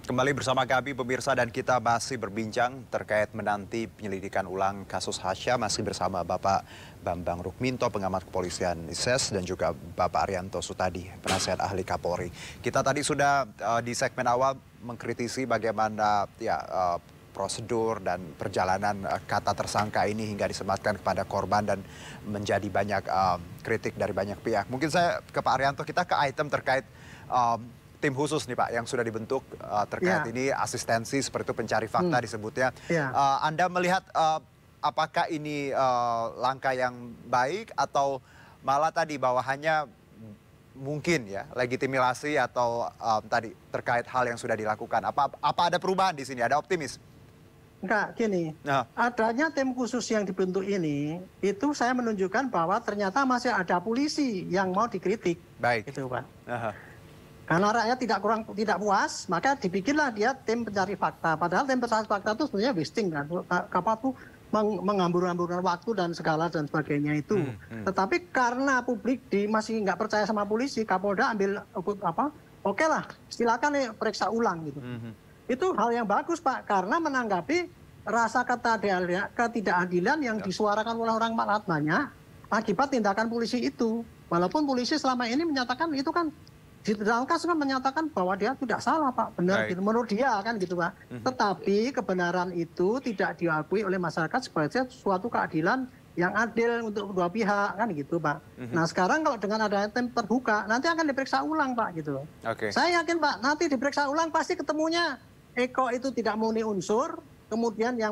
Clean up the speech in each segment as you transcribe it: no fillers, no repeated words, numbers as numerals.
Kembali bersama kami pemirsa dan kita masih berbincang terkait menanti penyelidikan ulang kasus Hasya, masih bersama Bapak Bambang Rukminto, pengamat kepolisian ISES, dan juga Bapak Arianto Sutadi, penasihat ahli Kapolri. Kita tadi sudah di segmen awal mengkritisi bagaimana prosedur dan perjalanan kata tersangka ini hingga disematkan kepada korban dan menjadi banyak kritik dari banyak pihak. Mungkin saya ke Pak Arianto, kita ke item terkait tim khusus nih Pak yang sudah dibentuk terkait ini asistensi seperti itu, pencari fakta disebutnya. Anda melihat apakah ini langkah yang baik atau malah tadi bahwa hanya mungkin ya legitimasi atau tadi terkait hal yang sudah dilakukan? Apa ada perubahan di sini? Ada optimis? Enggak, gini, adanya tim khusus yang dibentuk ini, itu saya menunjukkan bahwa ternyata masih ada polisi yang mau dikritik. Baik. Gitu, Pak. Karena rakyat tidak puas, maka dibikinlah dia tim pencari fakta. Padahal tim pencari fakta itu sebenarnya wasting kan, kapal tuh menghambur-hamburkan waktu dan segala dan sebagainya itu. Tetapi karena publik masih nggak percaya sama polisi, Kapolda ambil oke lah, silakan nih periksa ulang gitu. Itu hal yang bagus Pak, karena menanggapi rasa ketidakadilan yang disuarakan oleh orang rakyat banyak akibat tindakan polisi itu. Walaupun polisi selama ini menyatakan itu kan di dalam kasus kan menyatakan bahwa dia tidak salah Pak, benar gitu, menurut dia kan gitu Pak. Tetapi kebenaran itu tidak diakui oleh masyarakat sebagai suatu keadilan yang adil untuk kedua pihak kan gitu Pak. Nah sekarang kalau dengan ada tim terbuka nanti akan diperiksa ulang Pak gitu. Saya yakin Pak nanti diperiksa ulang pasti ketemunya Eko itu tidak memenuhi unsur, kemudian yang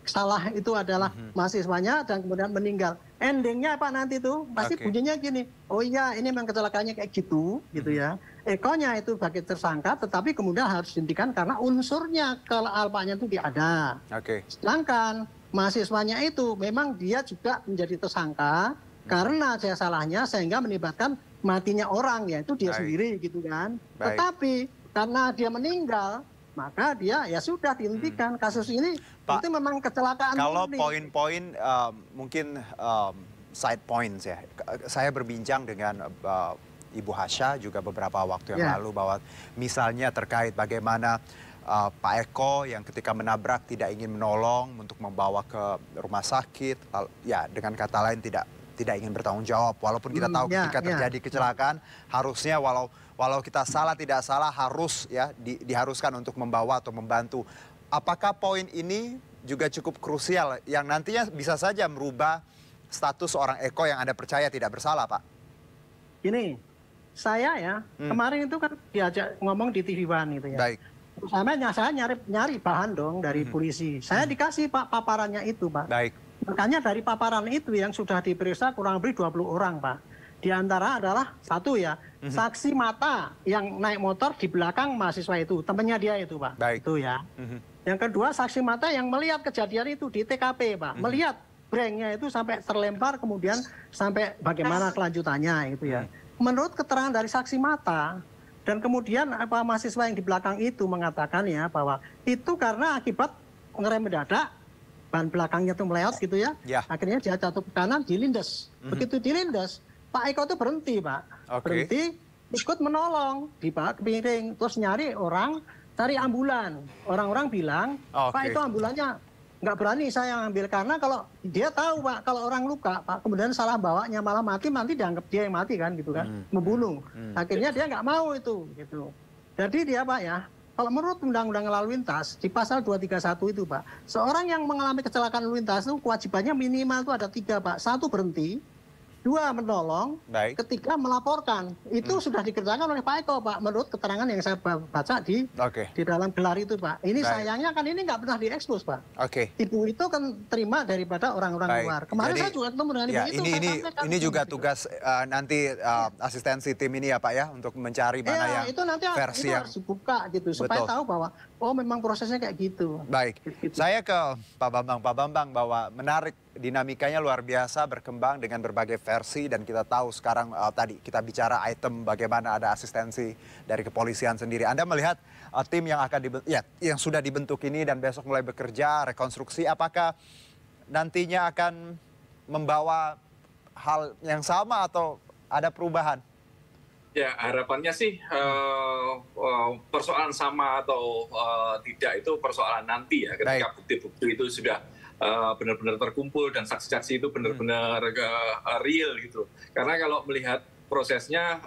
salah itu adalah mahasiswanya dan kemudian meninggal. Endingnya Pak nanti tuh pasti bunyinya gini, oh iya ini memang kecelakaannya kayak gitu ya. Ekonya itu sebagai tersangka tetapi kemudian harus dihentikan karena unsurnya kelalpanya itu tidak ada. Sedangkan mahasiswanya itu memang dia juga menjadi tersangka karena saya salahnya sehingga menimbulkan matinya orang, yaitu dia sendiri gitu kan. Tetapi karena dia meninggal maka dia ya sudah dihentikan. Kasus ini Pak, itu memang kecelakaan. Kalau poin-poin mungkin side points ya, saya berbincang dengan Ibu Hasya juga beberapa waktu yang lalu bahwa misalnya terkait bagaimana Pak Eko yang ketika menabrak tidak ingin menolong untuk membawa ke rumah sakit, ya dengan kata lain tidak ingin bertanggung jawab. Walaupun kita tahu ketika terjadi kecelakaan harusnya walau kita salah tidak salah harus ya diharuskan untuk membawa atau membantu. Apakah poin ini juga cukup krusial yang nantinya bisa saja merubah status seorang Eko yang Anda percaya tidak bersalah, Pak? Ini saya ya kemarin itu kan diajak ngomong di TV One gitu ya. Baik. Saya nyari bahan dong dari polisi. Saya dikasih Pak paparannya itu Pak. Baik. Makanya dari paparan itu yang sudah diperiksa kurang lebih 20 orang Pak. Di antara adalah satu ya, saksi mata yang naik motor di belakang mahasiswa itu, temannya dia itu Pak. Baik. Itu ya. Yang kedua saksi mata yang melihat kejadian itu di TKP Pak. Melihat branknya itu sampai terlempar kemudian sampai bagaimana kelanjutannya itu ya. Menurut keterangan dari saksi mata dan kemudian mahasiswa yang di belakang itu mengatakan ya bahwa itu karena akibat ngerem mendadak, ban belakangnya itu meleot gitu ya. Akhirnya dia jatuh ke kanan, dilindas. Begitu dilindas, Pak Eko itu berhenti Pak. Berhenti, ikut menolong, dibawa ke piring, terus nyari orang, cari ambulan. Orang-orang bilang, Pak itu ambulannya nggak berani saya ambil karena kalau dia tahu Pak, kalau orang luka, Pak kemudian salah bawanya malah mati, nanti dianggap dia yang mati kan gitu kan, membunuh. Akhirnya dia nggak mau itu gitu. Jadi dia Pak ya, kalau menurut Undang-Undang Lalu Lintas, di pasal 231 itu Pak, seorang yang mengalami kecelakaan lalu lintas itu kewajibannya minimal itu ada 3 Pak. 1 berhenti, 2 menolong, ketiga melaporkan. Itu sudah dikerjakan oleh Pak Eko Pak, menurut keterangan yang saya baca di dalam gelar itu Pak. Ini sayangnya kan ini nggak pernah diekspos Pak. Ibu itu kan terima daripada orang-orang luar. Kemarin saya juga ketemu dengan ibu itu. Ini juga tugas nanti asistensi tim ini ya Pak ya, untuk mencari mana yang itu nanti versi yang harus dibuka gitu, supaya tahu bahwa oh memang prosesnya kayak gitu. Baik, saya ke Pak Bambang bahwa menarik dinamikanya luar biasa berkembang dengan berbagai versi dan kita tahu sekarang tadi kita bicara item bagaimana ada asistensi dari kepolisian sendiri. Anda melihat tim yang akan yang sudah dibentuk ini dan besok mulai bekerja rekonstruksi, apakah nantinya akan membawa hal yang sama atau ada perubahan? Ya, harapannya sih persoalan sama atau tidak itu persoalan nanti ya, ketika bukti-bukti itu sudah benar-benar terkumpul dan saksi-saksi itu benar-benar real gitu. Karena kalau melihat prosesnya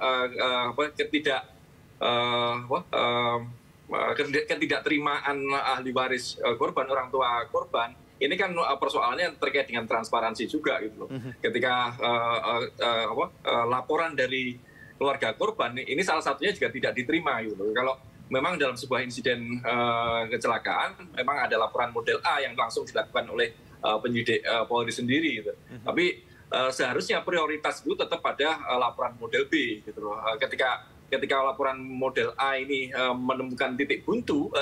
ketidakterimaan ahli waris korban, orang tua korban, ini kan persoalannya terkait dengan transparansi juga gitu loh. Ketika laporan dari keluarga korban ini salah satunya juga tidak diterima gitu. Kalau memang dalam sebuah insiden kecelakaan memang ada laporan model A yang langsung dilakukan oleh penyidik Polri sendiri gitu. Tapi seharusnya prioritas itu tetap pada laporan model B gitu loh. Ketika laporan model A ini menemukan titik buntu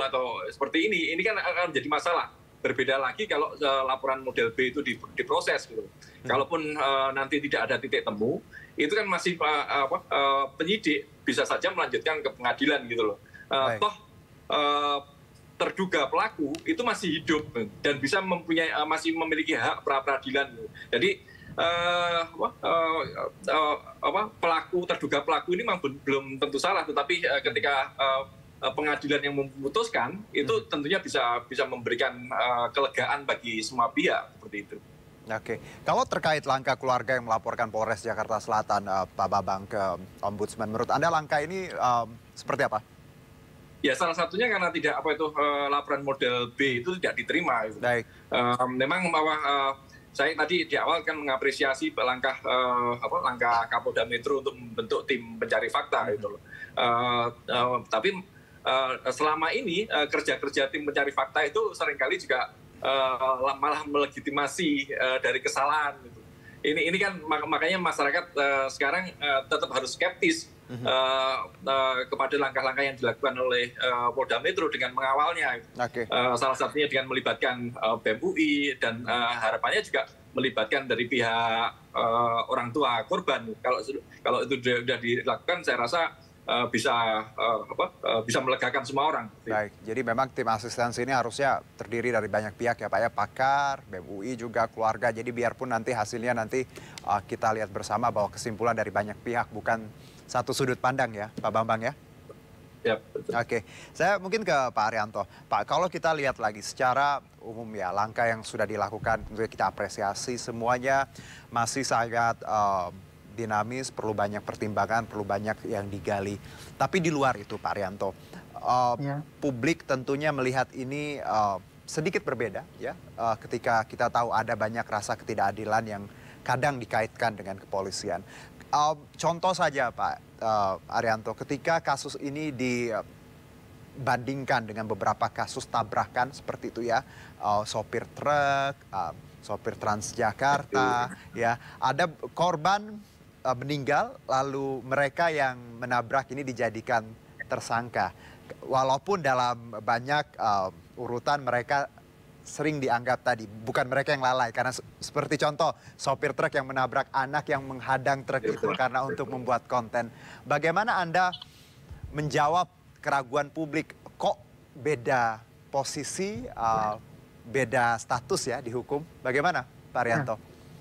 atau seperti ini kan akan menjadi masalah. Berbeda lagi kalau laporan model B itu diproses gitu. Kalaupun nanti tidak ada titik temu, itu kan masih penyidik bisa saja melanjutkan ke pengadilan gitu loh. Toh terduga pelaku itu masih hidup dan bisa masih memiliki hak pra peradilan. Jadi terduga pelaku ini memang belum tentu salah, tetapi ketika pengadilan yang memutuskan itu tentunya bisa memberikan kelegaan bagi semua pihak seperti itu. Oke, kalau terkait langkah keluarga yang melaporkan Polres Jakarta Selatan, Pak Bambang, ke Ombudsman, menurut Anda langkah ini seperti apa? Ya, salah satunya karena tidak laporan model B itu tidak diterima. Gitu. Baik. Memang bahwa saya tadi di awal kan mengapresiasi langkah Kapolda Metro untuk membentuk tim pencari fakta gitu loh. Tapi selama ini kerja-kerja tim pencari fakta itu seringkali juga malah melegitimasi dari kesalahan gitu. Ini kan makanya masyarakat sekarang tetap harus skeptis kepada langkah-langkah yang dilakukan oleh Polda Metro dengan mengawalnya. Salah satunya dengan melibatkan BEM UI dan harapannya juga melibatkan dari pihak orang tua korban. Kalau itu sudah dilakukan, saya rasa bisa melegakan semua orang. Baik, jadi memang tim asistensi ini harusnya terdiri dari banyak pihak ya Pak ya, pakar, BEM UI juga, keluarga. Jadi biarpun nanti hasilnya kita lihat bersama bahwa kesimpulan dari banyak pihak, bukan satu sudut pandang ya Pak Bambang ya. Ya, betul. Oke, saya mungkin ke Pak Arianto. Pak, kalau kita lihat lagi secara umum ya, langkah yang sudah dilakukan tentunya kita apresiasi, semuanya masih sangat dinamis, perlu banyak pertimbangan, perlu banyak yang digali. Tapi di luar itu Pak Arianto, publik tentunya melihat ini sedikit berbeda ya, ketika kita tahu ada banyak rasa ketidakadilan yang kadang dikaitkan dengan kepolisian. Contoh saja Pak Arianto, ketika kasus ini dibandingkan dengan beberapa kasus tabrakan seperti itu ya, sopir truk, sopir Transjakarta, ya ada korban meninggal, lalu mereka yang menabrak ini dijadikan tersangka. Walaupun dalam banyak urutan mereka sering dianggap tadi, bukan mereka yang lalai. Karena seperti contoh, sopir truk yang menabrak anak yang menghadang truk itu karena untuk membuat konten. Bagaimana Anda menjawab keraguan publik, kok beda posisi, beda status ya di hukum? Bagaimana Pak Arianto?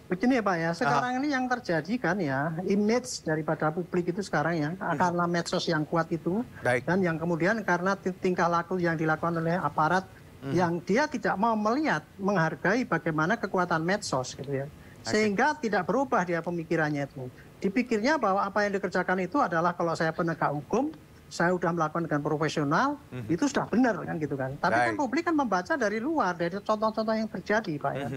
Begini ya Pak ya, sekarang ini yang terjadi kan ya, image daripada publik itu sekarang ya, karena medsos yang kuat itu, dan yang kemudian karena tingkah laku yang dilakukan oleh aparat, yang dia tidak mau melihat, menghargai bagaimana kekuatan medsos gitu ya. Sehingga tidak berubah dia pemikirannya itu. Dipikirnya bahwa apa yang dikerjakan itu adalah kalau saya penegak hukum, saya sudah melakukan dengan profesional, itu sudah benar kan gitu kan. Tapi kan publik kan membaca dari luar, dari contoh-contoh yang terjadi Pak ya.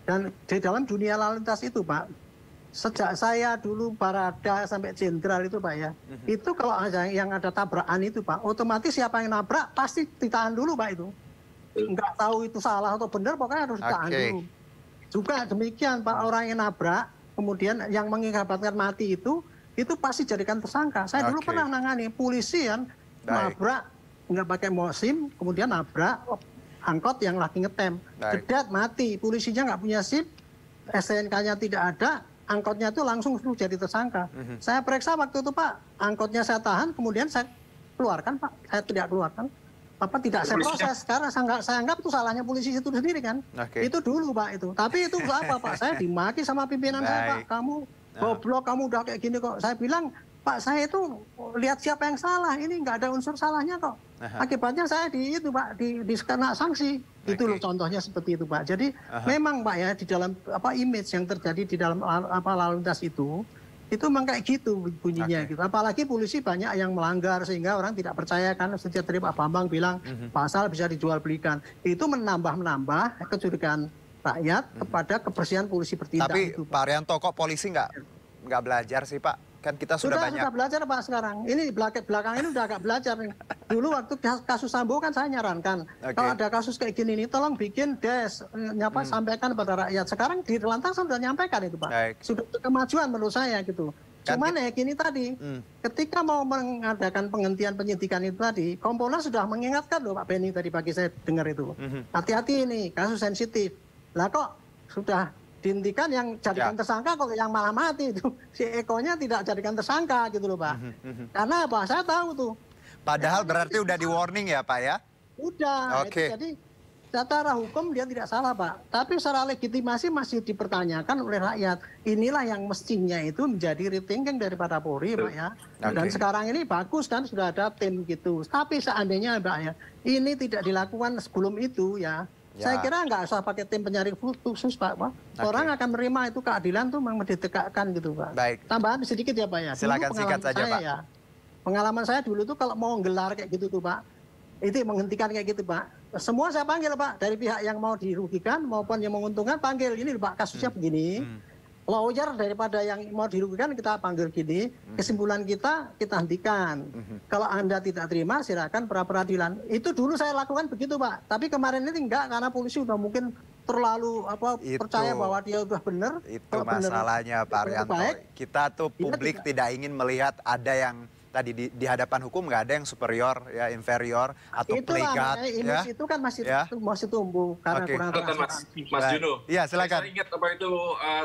Dan di dalam dunia lalu lintas itu Pak, sejak saya dulu Barada sampai jenderal itu Pak ya, itu kalau yang ada tabrakan itu Pak, otomatis siapa yang nabrak pasti ditahan dulu Pak itu. Nggak tahu itu salah atau benar, pokoknya harus ditahan dulu. Juga demikian Pak, orang yang nabrak, kemudian yang mengakibatkan mati itu pasti jadikan tersangka. Saya dulu pernah nangani polisi yang nabrak, nggak pakai SIM, kemudian nabrak angkot yang lagi ngetem, jedat mati, polisinya nggak punya SIM, STNK-nya tidak ada, angkotnya itu langsung jadi tersangka. Saya periksa waktu itu Pak, angkotnya saya tahan, kemudian saya keluarkan Pak, saya tidak keluarkan, tidak saya proses, karena saya anggap itu salahnya polisi itu sendiri kan. Itu dulu Pak itu, tapi itu apa Pak, saya dimaki sama pimpinan saya Pak, kamu goblok kamu udah kayak gini kok. Saya bilang, Pak, saya itu lihat siapa yang salah, ini nggak ada unsur salahnya kok. Akibatnya saya Pak, kena sanksi. Itu loh contohnya seperti itu Pak. Jadi memang Pak ya di dalam image yang terjadi di dalam lalu lintas itu memang kayak gitu bunyinya gitu. Apalagi polisi banyak yang melanggar sehingga orang tidak percaya kan. Setiap tadi Pak Bambang bilang pasal bisa dijual belikan. Itu menambah kecurigaan rakyat kepada kebersihan polisi bertindak. Tapi itu, Pak Arianto, kok polisi nggak belajar sih Pak? Kan kita sudah banyak. Sudah belajar Pak sekarang. Ini belakang ini udah agak belajar. Dulu waktu kasus Sambo kan saya nyarankan. Kalau ada kasus kayak gini nih, tolong bikin sampaikan kepada rakyat. Sekarang di Lantas sudah nyampaikan itu Pak. Sudah kemajuan menurut saya gitu. Cuman ya gini tadi, ketika mau mengadakan penghentian penyidikan itu tadi, Kompolnas sudah mengingatkan loh Pak Benny tadi pagi saya dengar itu. Hati-hati ini, kasus sensitif. Lah kok sudah dihentikan yang jadikan tersangka kok yang malah mati itu. Si Eko-nya tidak jadikan tersangka gitu loh Pak. Karena apa? Saya tahu tuh. Padahal berarti udah di warning ya Pak ya? Udah. Jadi secara hukum dia tidak salah Pak. Tapi secara legitimasi masih dipertanyakan oleh rakyat. Inilah yang mestinya itu menjadi rethinking daripada Polri Pak ya. Dan sekarang ini bagus kan sudah ada tim gitu. Tapi seandainya Pak ya, ini tidak dilakukan sebelum itu ya. Saya kira nggak usah pakai tim penyari khusus Pak. Orang akan menerima itu keadilan tuh memang ditegakkan gitu Pak. Baik. Tambahan sedikit ya Pak ya. Silakan singkat saja Pak. Ya, pengalaman saya dulu tuh kalau mau gelar kayak gitu tuh Pak, itu menghentikan kayak gitu Pak. Semua saya panggil Pak, dari pihak yang mau dirugikan maupun yang menguntungkan panggil. Ini Pak kasusnya begini. Lawyer daripada yang mau dirugikan kita panggil gini, kesimpulan kita hentikan. Kalau Anda tidak terima silakan pra peradilan. Itu dulu saya lakukan begitu Pak. Tapi kemarin ini enggak karena polisi udah mungkin terlalu percaya bahwa dia udah benar. Itu masalahnya Pak Arianto. Kita tuh publik tidak ingin melihat ada yang tadi di hadapan hukum nggak ada yang superior ya inferior atau plegat ya. Itu kan masih tumbuh karena kurang Mas Juno. Iya silakan. Saya ingat itu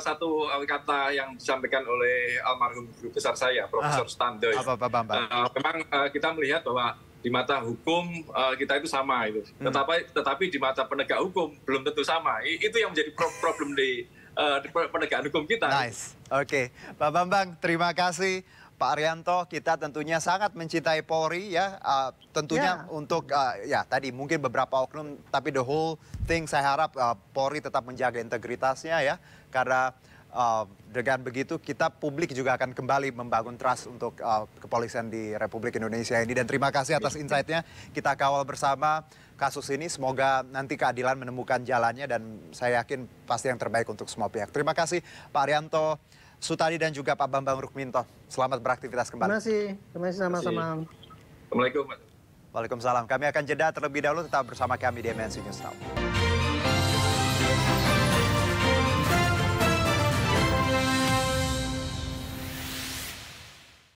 satu kata yang disampaikan oleh almarhum guru besar saya Profesor Stando. Apa Pak Bambang? Memang kita melihat bahwa di mata hukum kita itu sama itu. Tetapi di mata penegak hukum belum tentu sama. Itu yang menjadi problem di penegakan hukum kita. Nice. Oke. Pak Bambang, terima kasih. Pak Arianto, kita tentunya sangat mencintai Polri ya, tentunya untuk ya tadi mungkin beberapa oknum, tapi the whole thing saya harap Polri tetap menjaga integritasnya ya, karena dengan begitu kita publik juga akan kembali membangun trust untuk kepolisian di Republik Indonesia ini. Dan terima kasih atas insight-nya, kita kawal bersama kasus ini, semoga nanti keadilan menemukan jalannya dan saya yakin pasti yang terbaik untuk semua pihak. Terima kasih Pak Arianto Sutadi dan juga Pak Bambang Rukminto. Selamat beraktivitas kembali. Terima kasih sama-sama. Assalamualaikum. Waalaikumsalam. Kami akan jeda terlebih dahulu, tetap bersama kami di MNC News Now.